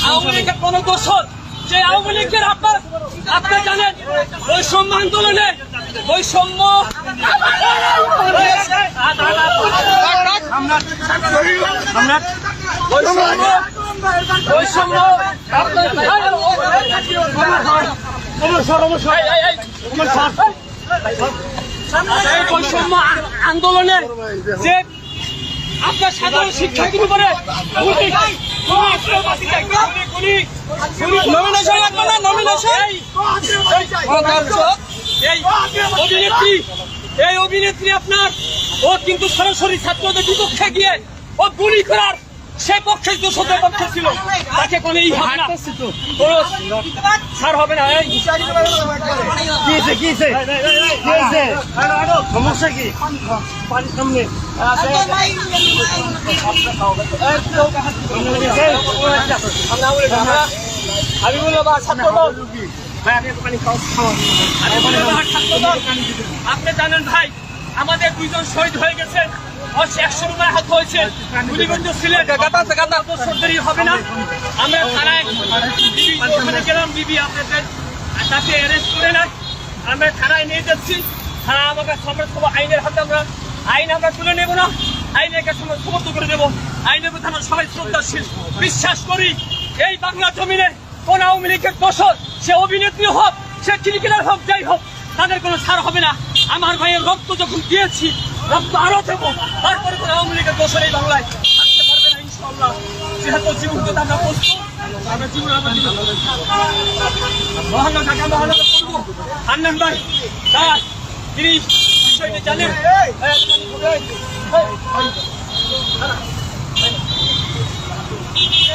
আওয়ামী লীগের কোন দোষর যে আওয়ামী লীগের আপনি জানেন বৈষম্য আন্দোলনে বৈষম্য বৈষম্য আন্দোলনে যে আপনার সাধারণ শিক্ষার্থীর উপরে এই অভিনেত্রী আপনার ও কিন্তু সরাসরি ছাত্রদের বিপক্ষে গিয়ে ও গুলি করার সে পক্ষে দোষদের পক্ষে ছিল তাকে কোনো ছাড় হবে না। সমস্যা কি আপনি জানেন ভাই আমাদের দুইজন শহীদ হয়ে গেছে 100 রুপায় হাত হয়েছে গুলিবদ্ধ ছিলেন হবে না। আমরা থানায় গেলাম বিবি আপনাদের তাকে অ্যারেস্ট করে না আমরা থানায় নিয়ে যাচ্ছি। থানা আমাকে আইনের হাতে আইন আমরা তুলে নেব না, আইনের কাছে আমরা সমর্থ করে দেবো। আইনের প্রতি আমরা সবাই শ্রদ্ধাশীল। বিশ্বাস করি এই বাংলা জমিনে কোন আওয়ামী লীগের দোষর সে অভিনেত্রী হোক সে ক্রিকেটার হোক যাই হোক তাদের কোনো ছাড় হবে না। আমার ভাইয়ের রক্ত যখন দিয়েছি রক্ত আরো দেবো, তারপরে কোনো আওয়ামী লীগের দোষর এই বাংলায় থাকতে পারবে না ইনশাআল্লাহ। যেহেতু জীবন আমরা প্রস্তুত আমরা জীবন মহানগর ঢাকা মহানগর করবো হান্নান ভাই তার তিনি বিষয়টি জানেন।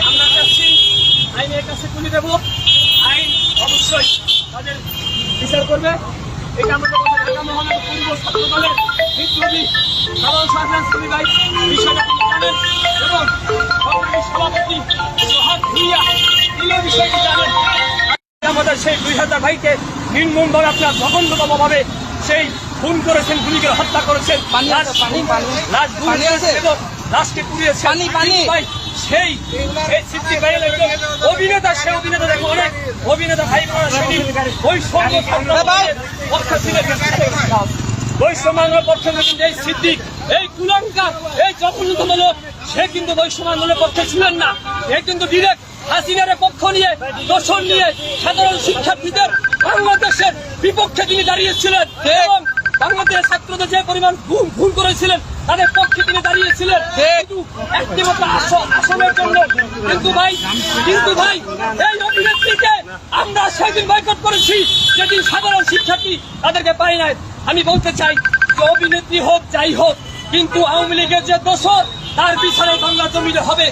আমরা চাচ্ছি আইনের কাছে তুলে দেবো, আইন অবশ্যই তাদের বিচার করবে। এটা আমাদের ঢাকা মহানগর পূর্ব ছাত্র দলের বিপ্লবী সাধারণ সরকার ভাই বিষয়টা জানেন এবং সভাপতি সোহাগ ভুইয়া তিনি বিষয়টি জানেন। আমাদের সেই 2000 ভাইকে নির্মমভাবে আপনার জঘন্যতমভাবে সেই খুন করেছেন, গুলি করে হত্যা করেছেন, লাশকে পুড়িয়েছেন। সেই অভিনেতা সে অভিনেতা দেখো অনেক অভিনেতা ভাই বৈষম্যের পক্ষে কিন্তু এই সিদ্দিক এই কুলাঙ্কার এই জঘন্যতম সে কিন্তু বৈষম্য আন্দোলনের পক্ষে ছিলেন না। এ কিন্তু ডিরেক্ট হাসিনার পক্ষ নিয়ে দোষণ নিয়ে সাধারণ শিক্ষার্থীদের বাংলাদেশের বিপক্ষে তিনি দাঁড়িয়েছিলেন এবং বাংলাদেশের ছাত্রদের যে পরিমাণ ভুল করেছিলেন তাদের পক্ষে তিনি দাঁড়িয়েছিলেন একটিমাত্র আসনের জন্য। কিন্তু ভাই এই অভিনেত্রীকে আমরা সেদিন বয়কট করেছি যেদিন সাধারণ শিক্ষার্থী তাদেরকে পাই নাই। আমি বলতে চাই যে অভিনেত্রী হোক যাই হোক কিন্তু আওয়ামী লীগের যে দোষর তার বিচারে বাংলা জমিনে হবে,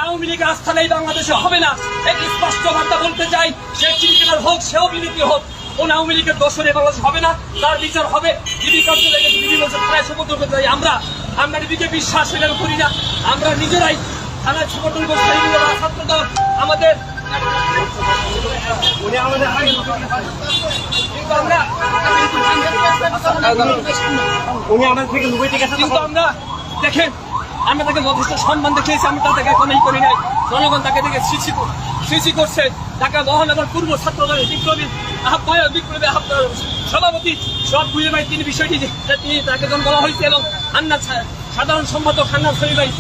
আওয়ামী লীগের আস্থা নেই বাংলাদেশে হবে না। একটি স্পষ্ট বার্তা বলতে চাই সে ক্রিকেটার হোক সে অভিনেত্রী হোক কোন আওয়ামী লীগের দোষরে বাংলাদেশ হবে না, তার বিচার হবে। ডিবি কার্যালয়ে বিভিন্ন থানায় সমর্থন করতে চাই। আমরা ডিবিকে বিশ্বাস করি না, আমরা নিজেরাই থানায় সমর্থন করতে চাই। ছাত্র দল আমাদের কিন্তু আমরা দেখেন আমরা তাকে যথেষ্ট সম্মান দেখিয়েছি, আমরা তাদেরকে কোনোই করি নাই। জনগণ তাকে দেখে সৃষ্টি করছে। ঢাকা মহানগর পূর্ব ছাত্র দলের বিপ্লবী সভাপতি সব বুঝে ভাই তিনি বিষয়টি তিনি তাকে যখন বলা হয়েছে এবং সাধারণ সম্পাদক হান্নান শরীফ ভাই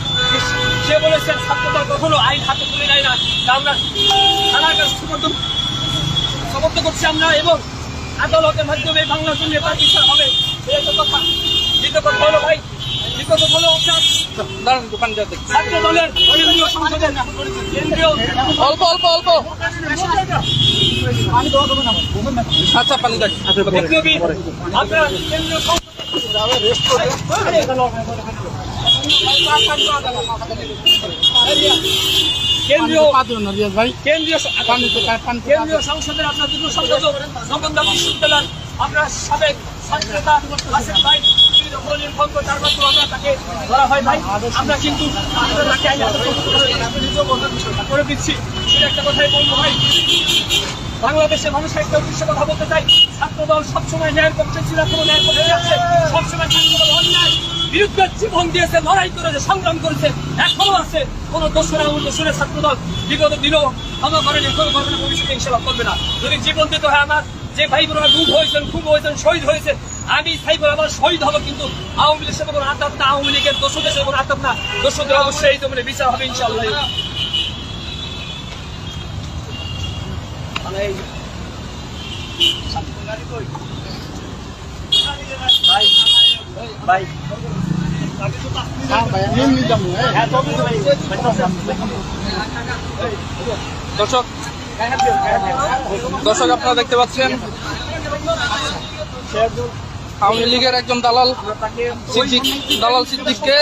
সে বলেছেন ছাত্রদল কখনো আইন হাতে তুলে নেয় না। আমরা থানার কাছে সমর্থন করছি আমরা এবং আদালতের মাধ্যমে বাংলার জন্য তার বিচার হবে। এই একটা কথা। দ্বিতীয় কথা হলো ভাই ছাত্র দলের কেন্দ্রীয় সংসদের অল্প আচ্ছা পানি আপনার কেন্দ্রীয় কেন্দ্রীয় সংসদের আপনার দুটো সংসদ জগন্নাথ বিশ্ববিদ্যালয় আপনার সাবেক ছাত্রনেতা আসেন ভাই তাকে ধরা হয় ভাই। আমরা কিন্তু করে দিচ্ছি সেটা একটা কথাই বলবো ভাই। বাংলাদেশের মানুষের একটা উদ্দেশ্যে কথা বলতে চাই, ছাত্রদল সবসময় ন্যায়ের পক্ষে ছিল, কোনো ন্যায়ের পক্ষে আছে, সবসময় ছাত্রদল অন্যায় বিরুদ্ধে জীবন দিয়েছে, লড়াই করেছে, সংগ্রাম করেছে, এখনো আছে। কোন দোষরা দোষরের ছাত্রদল বিগত দিনও ক্ষমা করেনি, কোনো করবে না, ভবিষ্যতে হিসেবে করবে না। যদি জীবন দিতে হয়, আমার যে ভাই বোনেরা গুম হয়েছেন, খুব হয়েছেন, শহীদ হয়েছে, আমি সাইবর আবার শহীদ হবো, কিন্তু আওয়ামী লীগের সাথে কোনো আতাপ না, আওয়ামী লীগের দোষদের সাথে কোনো আতাপ না। দোষদের অবশ্যই এই জমিনে বিচার হবে ইনশাআল্লাহ। দর্শক আপনারা দেখতে পাচ্ছেন আওয়ামী লীগের একজন দালাল সিদ্দিককে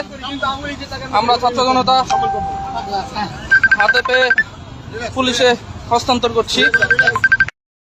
আমরা ছাত্র জনতা হাতে পেয়ে পুলিশে হস্তান্তর করছি।